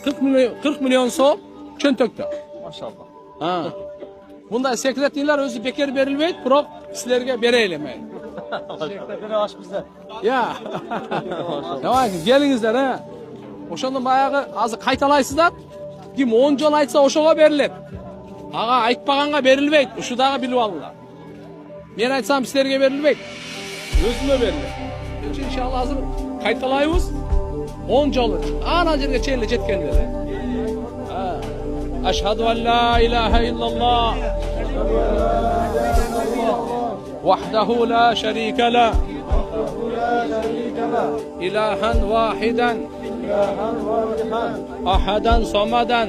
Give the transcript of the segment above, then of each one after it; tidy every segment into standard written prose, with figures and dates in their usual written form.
40 milyon so'm cho'ntakda. Maşallah. Ha. Bunday sekretnilar o'zi bekor berilmaydi, biroq sizlarga beraylamaydi. Sekreteri aç bizde. Ya. Demak, kelingizlar ha. O'shanda bayog'i hozir qaytalaysizlar. Kim 10 jol aytsa o'shaga beriladi. Ağa aytpaganga berilmaydi. O'shudaga bilib olinglar. Men aytsam sizlarga berilmaydi. O'zimga beriladi. İnşallah hozir qaytalaymiz. 10 jol. Ana yerga chelli jetganlar. Ha. Ashhadu an la ilaha illalloh. وحده لا شريك له إلها واحدا أحدا صمدا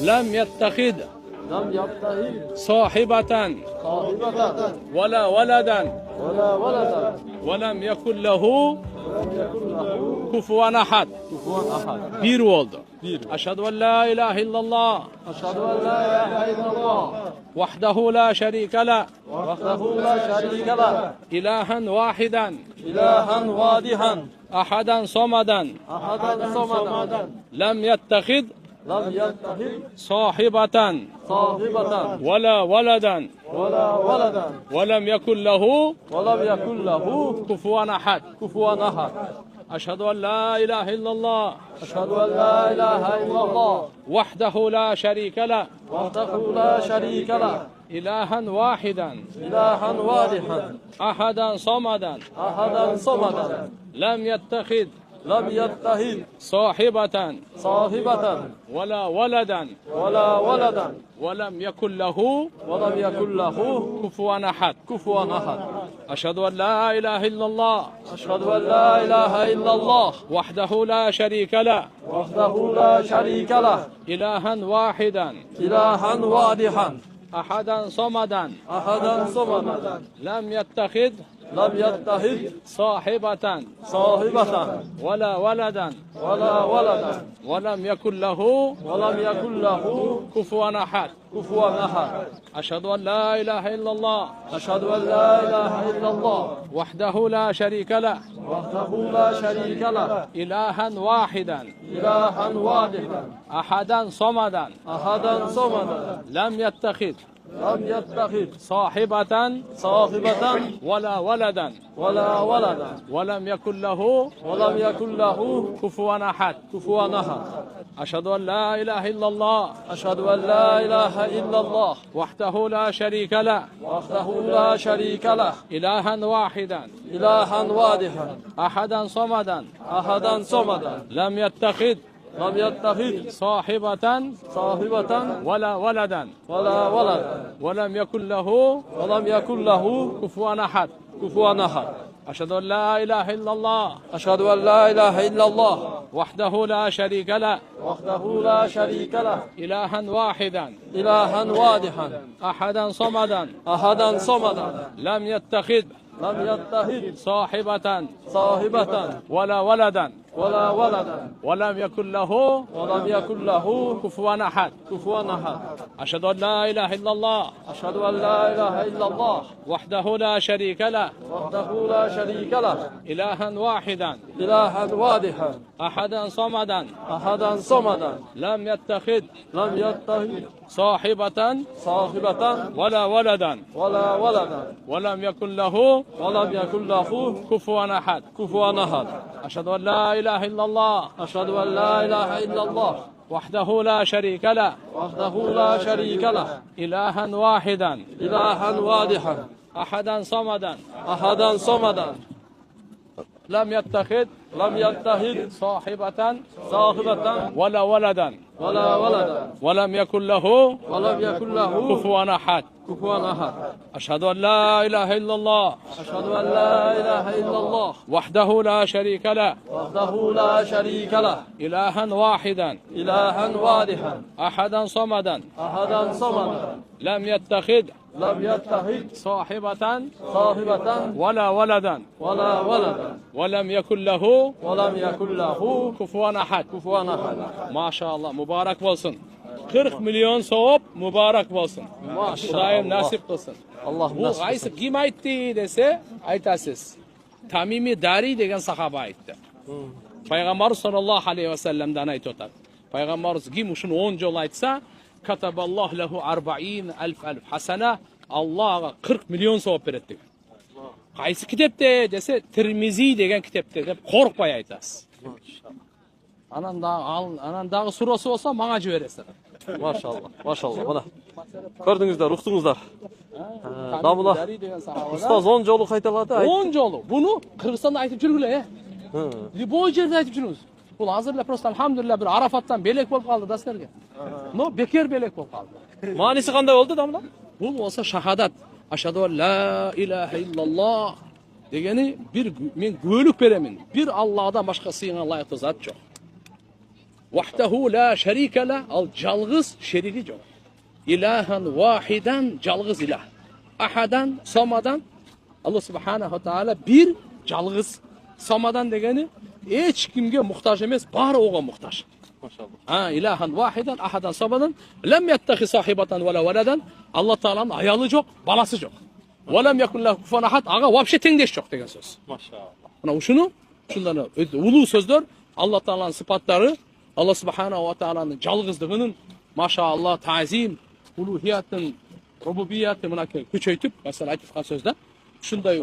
لم يتخذ صاحبة ولا ولدا ولم يكن له كفوا أحد. Bir oldu. أشهد أن لا إله إلا الله أشهد أن لا إله إلا الله وحده لا شريك له وحده لا شريك له إلها واحدا إلها واحدا أحدا صمدا أحدا صمدا لم يتخذ لم يتخذ صاحبة صاحبة ولا ولدا ولا ولدا ولم يكن له ولم يكن له كفوا أحد. كفوا أحد. أشهد أن لا إله إلا الله أشهد أن لا إله إلا الله وحده لا شريك له وحده لا شريك له إلها واحدا إلها واحدا أحدا صمدا أحدا صمدا لم يتخذ لم يتخذ صاحبة صاحبة ولا ولدا ولا ولدا ولم يكن له ولم يكن له كفوا أحد. كفوا أحد. أشهد أن لا إله إلا الله أشهد أن لا إله إلا الله وحده لا شريك له وحده لا شريك له إلها واحدا إلها واحدا أحدا صمدا أحدا صمدا لم يتخذ لم يتخذ صاحبة صاحبة ولا ولدا ولا ولدا ولم يكن له ولم يكن له كفوا أحد. كفوا أحد. أشهد أن لا إله إلا الله أشهد أن لا إله إلا الله وحده لا شريك له وحده لا شريك له إلها واحدا إلها واحدا أحدا صمدا أحدا صمدا لم يتخذ لم يتخذ صاحبة صاحبة ولا ولدا ولا ولدا ولم يكن له ولم يكن له كفوا أحد. كفوا أحد. أشهد أن لا إله إلا الله أشهد أن لا إله إلا الله وحده لا شريك له وحده لا شريك له إلها واحدا إلها واحدا أحدا صمدا أحدا صمدا لم يتخذ لم يتخذ صاحبة صاحبة ولا ولدا ولا ولدا ولم يكن له ولم يكن له كفوا أحد. كفوا أحد. أشهد أن لا إله إلا الله أشهد أن لا إله إلا الله وحده لا شريك له وحده لا شريك له إلها واحدا إلها واحدا أحدا صمدا أحدا صمدا لم يتخذ لم يتخذ صاحبة صاحبة ولا ولدا ولا ولدا ولم يكن له ولم يكن له كفوا أحد. كفوا أحد. أشهد أن لا إله إلا الله أشهد أن لا إله إلا الله وحده لا شريك له وحده لا شريك له إلها واحدا إلها واحدا أحدا صمدا أحدا صمدا لم يتخذ لم يتخذ صاحبة صاحبة ولا ولدا ولا ولدا ولم يكن له ولم يكن له كفوا أحد. كفوا أحد. أشهد أن لا إله إلا الله أشهد أن لا إله إلا الله وحده لا شريك له وحده لا شريك له إلها واحدا إلها واحدا أحدا صمدا أحدا صمدا لم يتخذ لم يتخذ صاحبة صاحبة ولا ولدا ولا ولدا ولم يكن له ولم يكن له كفوا أحد. كفوا أحد. أشهد أن لا إله إلا الله أشهد أن لا إله إلا الله وحده لا شريك له وحده لا شريك له إلها واحدا إلها واحدا أحدا صمدا أحدا صمدا لم يتخذ لم يتخذ صاحبة صاحبة ولا ولدا ولا ولدا ولم يكن له ولم يكن له كفوا أحد. كفوا أحد. ما شاء الله mübarek olsun. 40 milyon savab mübarek olsun. Xudoyim nasip qilsin. Allah Bu qaysi kim aytdi desa aytasiz. Tamimi Dari degan sahoba aytdi. Payg'ambarimiz sollallohu alayhi vasallamdan aytib o'tadi. Payg'ambarimiz kim shuni 10 jol aytsa, kataballohu lahu 40 alf hasana, Allohga 40 million savob beradi degan. Qaysi kitobda desa, Tirmiziy degan kitobda deb qo'rqmay aytasiz. Anandagi surasi olsa menga jiberasizlar. Maşallah. Maşallah. Mana. Ko'rdingizlar, uqdingizlar. Damla. Ustoz 10 jolu qaytaladi. 10 jolu. Bunu Qirg'izistonda aytib жүргүлө, Любой жерде aytib жүрүңүz. Бул азыр просто alhamdulillah bir Arafattan belek bo'lib qoldi dastlariga. No, bekar belek bo'lib qoldi. Ma'nisi qanday bo'ldi, damla? Bul bo'lsa shahodat. Ashhadu an la ilaha illalloh degani bir men guvohlik beraman. Bir Allohdan boshqa singga loyiq zot yo'q. Vahdahu la sharika la, al jalg'iz sherigi yo'q. İlahan vahidan jalg'iz ilah. Ahadan somadan Alloh subhanahu va taolo bir jalg'iz. Somadan degani hech kimga muhtoj emas, bari o'g'a muhtoj. Maşallah. İlahan vahidan ahadan somadan lam yattahi sahibatan wala waladan. Alloh taolaning ayoli yo'q, balasi yo'q. Va lam yakun lahu kufuwan ahad. Aga вообще tengdosh yo'q degan so'z. Maşallah. Mana shuni shundan ulug' so'zlar, Alloh taolaning sifatlari, Alloh subhanahu va taolaning jalg'izligining maşallah ta'zim, uluhiyatin, rububiyatin mana kuchaytib, masalan aytgan so'zda shunday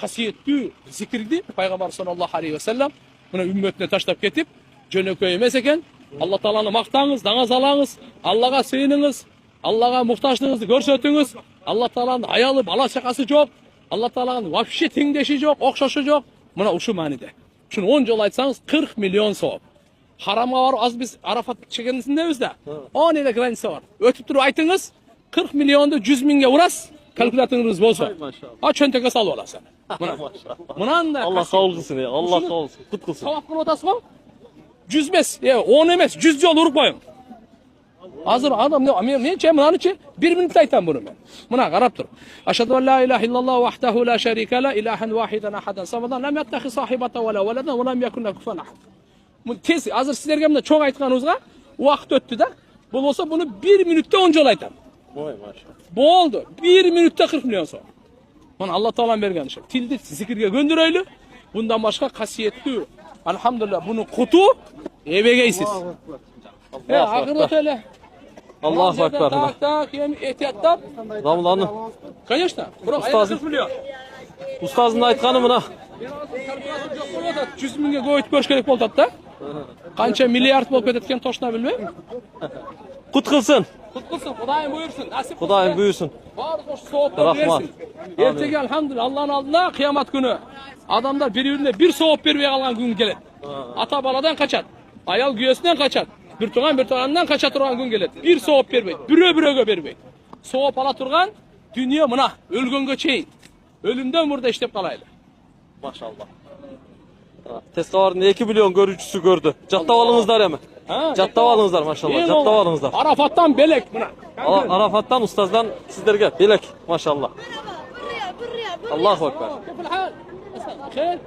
qasiyatli zikrni payg'ambar sollallohu alayhi vasallam buni ummatga tashlab ketib, jo'nakoy emas ekan. Alloh taolani maqtangiz, dangaz alangiz, Allohga sığınınız, Allohga muhtojligingizni ko'rsatingiz. Alloh taolaning ayoli, bola chaqasi yo'q. Alloh taolaning вообще tengdoshi yo'q, o'xshashi yo'q. Mana o'sha ma'noda. Shuni 10 jol aytsangiz 40 million savob. Haramga borib az biz Arafat chekinishinde o'zda 10 yil granitsa bor. O'tib turib aytingiz, 40 millionni 100 mingga urasiz, kalkulyatorningiz bo'lsa. Ha, cho'ntakka solib olasiz. Mana. Bunanda Allah qabul qilsin, Allah qabul qilsin. Qut qilsin. Savob qilib o'tasizmi? 100 emas, 10 emas, 100 jol urib qo'ying. Hozir adam mencha menchi 1 minutda aytaman buni men. Mana qarab tur. Ashhadu an la ilaha illalloh wahdahu la sharika la ilahan wahidan ahadan samadan lam yattahi sahibatan wala waladan wa lam yakun lahu kufuwan ahad. Tez, hozir sizlarga bunday cho'q aytganingizga vaqt o'tdi-da. Bo'lsa buni 1 minutda 10 jol aytaman. Voy maşallah. Bo'ldi. 1 minutda 40 million so'm. Mana Alloh taolam bergan ish. Tilni zikrga ko'ndiraylik. Bundan boshqa qasiyatli. Alhamdulillah buni qutu ebegaysiz. Aqirda tele. Allahu akbar. Tak, ehtiyotdan. Damlani. Конечно. Biroq Ustozim. 40 million. Ustozning aytgani mana. 100 mingga qo'yib ko'rish kerak bo'ldi-da. Qancha milliard bo'lib ketayotgan toshni bilmayman. Qut qilsin. Qut qilsin, Xudoyim buyursin, nasib qilsin. Xudoyim buyursin. Bari o'sha savob bersin. Ertaga alhamdulillah Allohning oldida qiyomat kuni odamlar bir-biriga bir savob bermay qolgan kun keladi. Ata boladan qochadi, ayol guyosidan qochadi, bir tug'andan qocha turgan kun keladi. Bir savob bermaydi, biri-biriga bermaydi. Savob ola turgan dunyo mana o'lgunga cheyin. O'limdan murda ishlab qolaydi. Maşallah. Teskavarın 2 milyon görücüsü gördü. Catta alınızlar hemen. Catta alınızlar maşallah. Catta alınızlar. Arafat'tan belek buna. Arafat'tan ustazdan sizlerge belek maşallah. Allahu Ekber. كيف الحال؟ خير؟